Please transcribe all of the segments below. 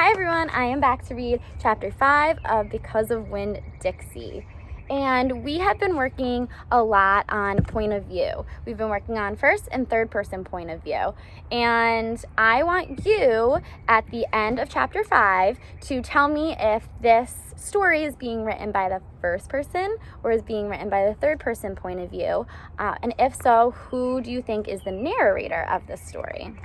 Hi everyone, I am back to read chapter 5 of Because of Winn-Dixie. And we have been working a lot on point of view. We've been working on first and third person point of view. And I want you at the end of chapter 5 to tell me if this story is being written by the first person or is being written by the third person point of view. And if so, who do you think is the narrator of this story?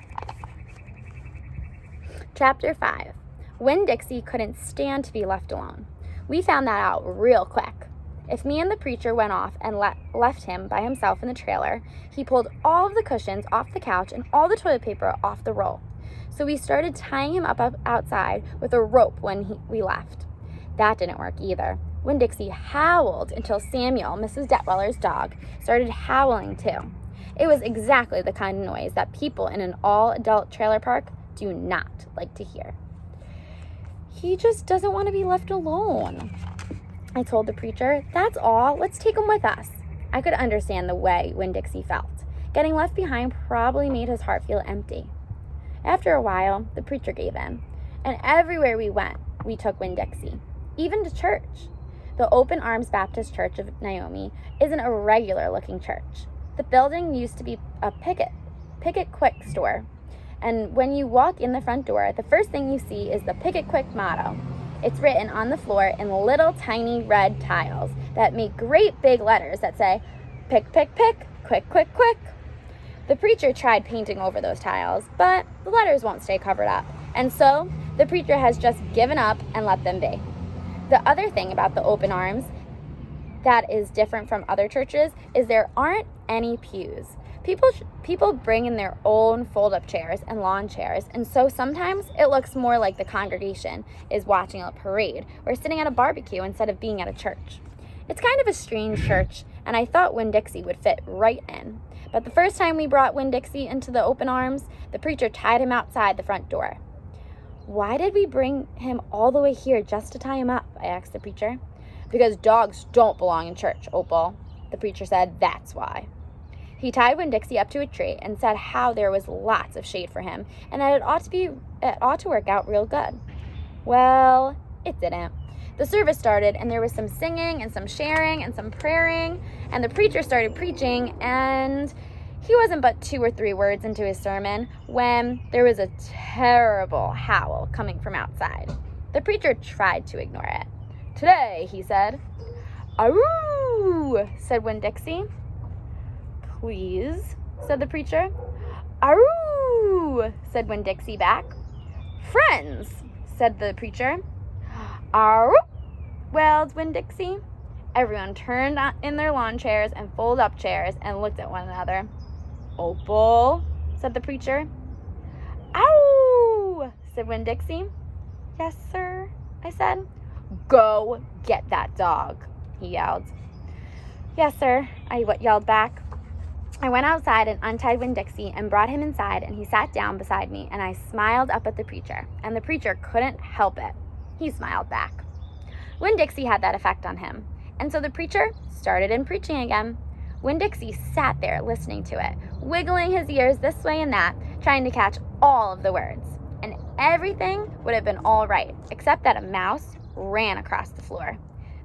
Chapter 5. Winn-Dixie couldn't stand to be left alone. We found that out real quick. If me and the preacher went off and left him by himself in the trailer, he pulled all of the cushions off the couch and all the toilet paper off the roll. So we started tying him up outside with a rope when we left. That didn't work either. Winn-Dixie howled until Samuel, Mrs. Detweller's dog, started howling too. It was exactly the kind of noise that people in an all-adult trailer park do not like to hear. He just doesn't want to be left alone, I told the preacher. That's all. Let's take him with us. I could understand the way Winn-Dixie felt. Getting left behind probably made his heart feel empty. After a while, the preacher gave in, and everywhere we went, we took Winn-Dixie, even to church. The Open Arms Baptist Church of Naomi isn't a regular-looking church. The building used to be a Picket Quick store. And when you walk in the front door, the first thing you see is the Picket Quick motto. It's written on the floor in little tiny red tiles that make great big letters that say, pick, pick, pick, quick, quick, quick. The preacher tried painting over those tiles, but the letters won't stay covered up. And so the preacher has just given up and let them be. The other thing about the Open Arms that is different from other churches is there aren't any pews. People bring in their own fold-up chairs and lawn chairs, and so sometimes it looks more like the congregation is watching a parade or sitting at a barbecue instead of being at a church. It's kind of a strange church, and I thought Winn-Dixie would fit right in. But the first time we brought Winn-Dixie into the Open Arms, the preacher tied him outside the front door. Why did we bring him all the way here just to tie him up? I asked the preacher. Because dogs don't belong in church, Opal. The preacher said, that's why. He tied Winn-Dixie up to a tree and said how there was lots of shade for him and that it ought to work out real good. Well, it didn't. The service started and there was some singing and some sharing and some praying, and the preacher started preaching, and he wasn't but 2 or 3 words into his sermon when there was a terrible howl coming from outside. The preacher tried to ignore it. Today, he said. Aroo, said Winn-Dixie. Please, said the preacher. Aroo, said Winn-Dixie back. Friends, said the preacher. Aroo, wailed Winn-Dixie. Everyone turned in their lawn chairs and fold-up chairs and looked at one another. Opal, said the preacher. Ow, said Winn-Dixie. Yes, sir, I said. Go get that dog, he yelled. Yes, sir, I yelled back. I went outside and untied Winn-Dixie and brought him inside, and he sat down beside me, and I smiled up at the preacher, and the preacher couldn't help it. He smiled back. Winn-Dixie had that effect on him, and so the preacher started in preaching again. Winn-Dixie sat there listening to it, wiggling his ears this way and that, trying to catch all of the words. And everything would have been all right, except that a mouse ran across the floor.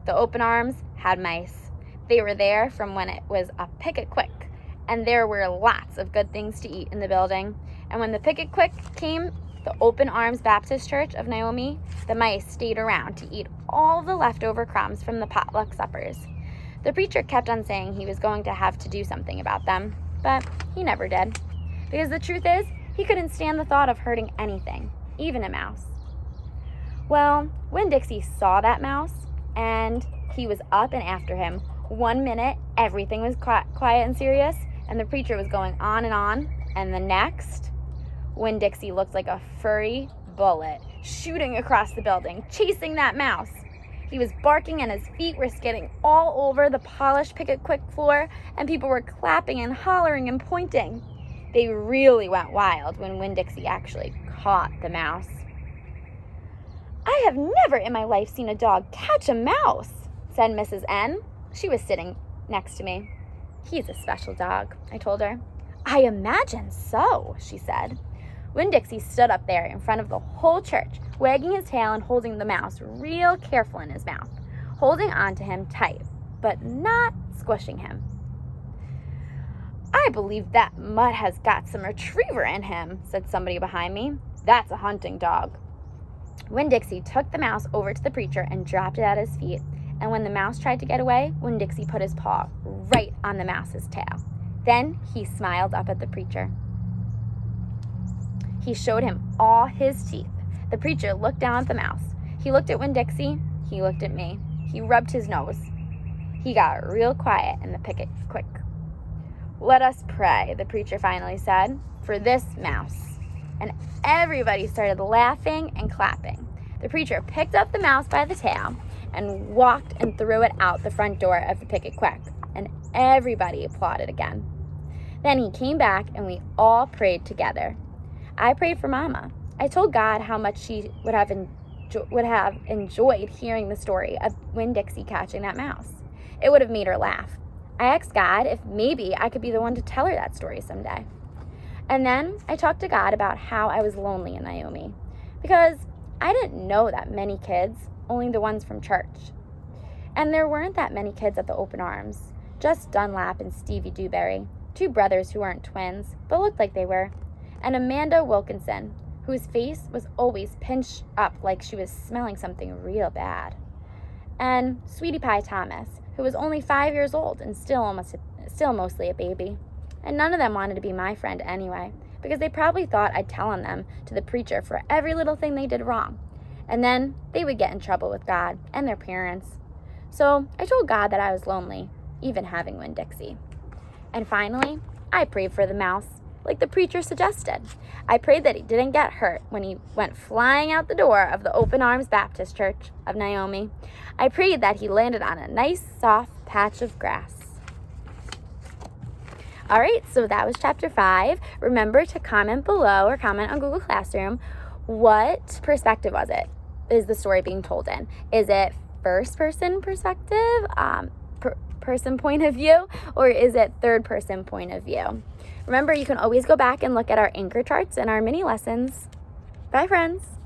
The Open Arms had mice. They were there from when it was a Picket Quick, and there were lots of good things to eat in the building. And when the Picket Quick came, the Open Arms Baptist Church of Naomi, the mice stayed around to eat all the leftover crumbs from the potluck suppers. The preacher kept on saying he was going to have to do something about them, but he never did. Because the truth is, he couldn't stand the thought of hurting anything, even a mouse. Well, Winn-Dixie saw that mouse, and he was up and after him. 1 minute, everything was quiet and serious, and the preacher was going on, and the next, Winn-Dixie looked like a furry bullet shooting across the building, chasing that mouse. He was barking, and his feet were skidding all over the polished Picket Quick floor, and people were clapping and hollering and pointing. They really went wild when Winn-Dixie actually caught the mouse. I have never in my life seen a dog catch a mouse, said Mrs. N. She was sitting next to me. He's a special dog, I told her. I imagine so, she said. Winn-Dixie stood up there in front of the whole church, wagging his tail and holding the mouse real careful in his mouth, holding on to him tight, but not squishing him. "I believe that mutt has got some retriever in him," said somebody behind me. "That's a hunting dog." Winn-Dixie took the mouse over to the preacher and dropped it at his feet, and when the mouse tried to get away, Winn-Dixie put his paw right on the mouse's tail. Then he smiled up at the preacher. He showed him all his teeth. The preacher looked down at the mouse. He looked at Winn-Dixie. He looked at me. He rubbed his nose. He got real quiet in the picket quick. "Let us pray," the preacher finally said, "for this mouse." And everybody started laughing and clapping. The preacher picked up the mouse by the tail and walked and threw it out the front door of the picket quick, and everybody applauded again. Then he came back and we all prayed together. I prayed for Mama. I told God how much she would have enjoyed hearing the story of Winn-Dixie catching that mouse. It would have made her laugh. I asked God if maybe I could be the one to tell her that story someday. And then I talked to God about how I was lonely in Naomi, because I didn't know that many kids, only the ones from church. And there weren't that many kids at the Open Arms, just Dunlap and Stevie Dewberry, two brothers who weren't twins, but looked like they were, and Amanda Wilkinson, whose face was always pinched up like she was smelling something real bad, and Sweetie Pie Thomas, who was only 5 years old and still mostly a baby. And none of them wanted to be my friend anyway, because they probably thought I'd tell on them to the preacher for every little thing they did wrong, and then they would get in trouble with God and their parents. So I told God that I was lonely, even having Winn-Dixie. And finally, I prayed for the mouse, like the preacher suggested. I prayed that he didn't get hurt when he went flying out the door of the Open Arms Baptist Church of Naomi. I prayed that he landed on a nice, soft patch of grass. All right, so that was chapter 5. Remember to comment below or comment on Google Classroom. What perspective was it? Is the story being told in? Is it first-person perspective, person point of view, or is it third-person point of view? Remember, you can always go back and look at our anchor charts and our mini lessons. Bye, friends.